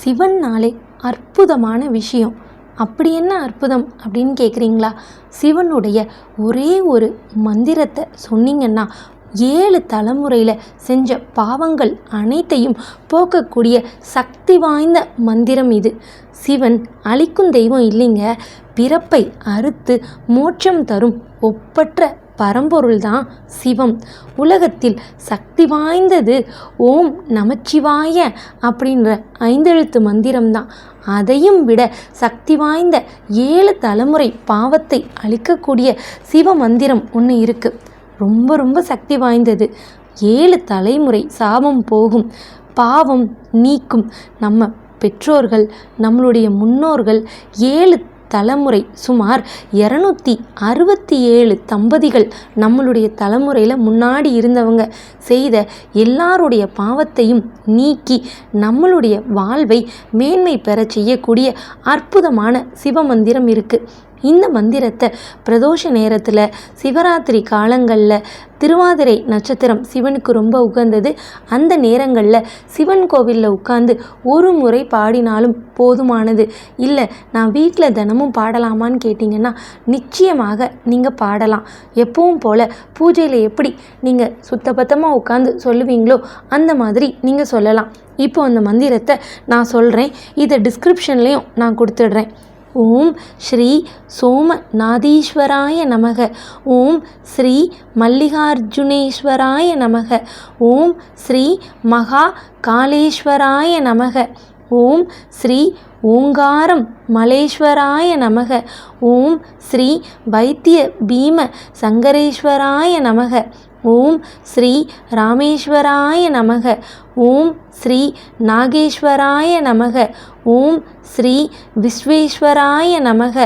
சிவன்னாலே அற்புதமான விஷயம். அப்படி என்ன அற்புதம் அப்படின்னு கேட்குறீங்களா? சிவனுடைய ஒரே ஒரு மந்திரத்தை சொன்னீங்கன்னா 7 தலைமுறையில் செஞ்ச பாவங்கள் அனைத்தையும் போக்கக்கூடிய சக்தி வாய்ந்த மந்திரம் இது. சிவன் அழிக்கும் தெய்வம் இல்லைங்க, பிறப்பை அறுத்து மோட்சம் தரும் ஒப்பற்ற பரம்பொருள் தான் சிவம். உலகத்தில் சக்தி வாய்ந்தது ஓம் நமச்சிவாய அப்படின்ற 5 எழுத்து மந்திரம்தான். அதையும் விட சக்தி வாய்ந்த 7 தலைமுறை பாவத்தை அழிக்கக்கூடிய சிவ மந்திரம் ஒன்று இருக்குது. ரொம்ப ரொம்ப சக்தி வாய்ந்தது. 7 தலைமுறை சாபம் போகும், பாவம் நீக்கும். நம்ம பெற்றோர்கள், நம்மளுடைய முன்னோர்கள் 7 தலைமுறை சுமார் 267 தம்பதிகள் நம்மளுடைய தலைமுறையில் முன்னாடி இருந்தவங்க செய்த எல்லாருடைய பாவத்தையும் நீக்கி நம்மளுடைய வாழ்வை மேன்மை பெற செய்யக்கூடிய அற்புதமான சிவமந்திரம் இருக்குது. இந்த மந்திரத்தை பிரதோஷ நேரத்தில், சிவராத்திரி காலங்களில், திருவாதிரை நட்சத்திரம் சிவனுக்கு ரொம்ப உகந்தது. அந்த நேரங்களில் சிவன் கோவிலில் உட்கார்ந்து ஒரு முறை பாடினாலும் போதுமானது. இல்லை நான் வீட்டில் தினமும் பாடலாமான்னு கேட்டிங்கன்னா நிச்சயமாக நீங்கள் பாடலாம். எப்பவும் போல் பூஜையில் எப்படி நீங்கள் சுத்தபத்தமாக உட்காந்து சொல்லுவீங்களோ அந்த மாதிரி நீங்கள் சொல்லலாம். இப்போ அந்த மந்திரத்தை நான் சொல்கிறேன், இதை டிஸ்கிரிப்ஷன்லேயும் நான் கொடுத்துடுறேன். ஓம் ஸ்ரீ சோமநாதீஸ்வராய நமக. ஓம் ஸ்ரீ மல்லிகார்ஜுனேஸ்வராய நமக. ஓம் ஸ்ரீ மகா காளேஸ்வராய நமக. ஓம் ஸ்ரீ ஓங்காரம் மலேஸ்வராய நமக. ஓம் ஸ்ரீ வைத்திய பீம சங்கரேஸ்வராய நமக. ஓம் ஸ்ரீ ராமேஸ்வராய நமக. ஓம் ஸ்ரீ நாகேஸ்வராய நமக. ஓம் ஸ்ரீ விஸ்வேஸ்வராய நமக.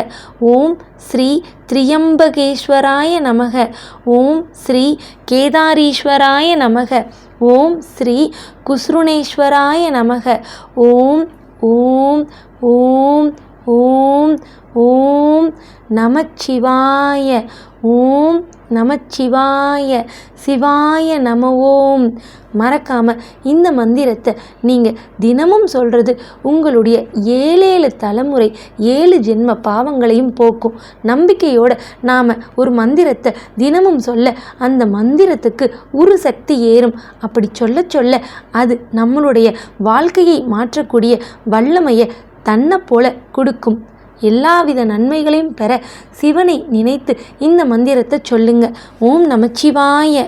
ஓம் ஸ்ரீ திரியம்பகேஸ்வராய நமக. ஓம் ஸ்ரீ கேதாரீஸ்வராய நமக. ஓம் ஸ்ரீ குஸ்ருணேஸ்வராய நமக. ஓம் ஓம் ஓம் ஓம் ஓம் நமச்சிவாய. ஓம் நமச்சிவாய. சிவாய நம ஓம். மறக்காமல் இந்த மந்திரத்தை நீங்கள் தினமும் சொல்கிறது உங்களுடைய 7 தலைமுறை 7 ஜென்ம பாவங்களையும் போக்கும். நம்பிக்கையோடு நாம் ஒரு மந்திரத்தை தினமும் சொல்ல அந்த மந்திரத்துக்கு ஒரு சக்தி ஏறும். அப்படி சொல்ல சொல்ல அது நம்மளுடைய வாழ்க்கையை மாற்றக்கூடிய வல்லமையை தன்னை போல கொடுக்கும். எல்லாவித நன்மைகளையும் பெற சிவனை நினைத்து இந்த மந்திரத்தை சொல்லுங்க. ஓம் நமச்சிவாய.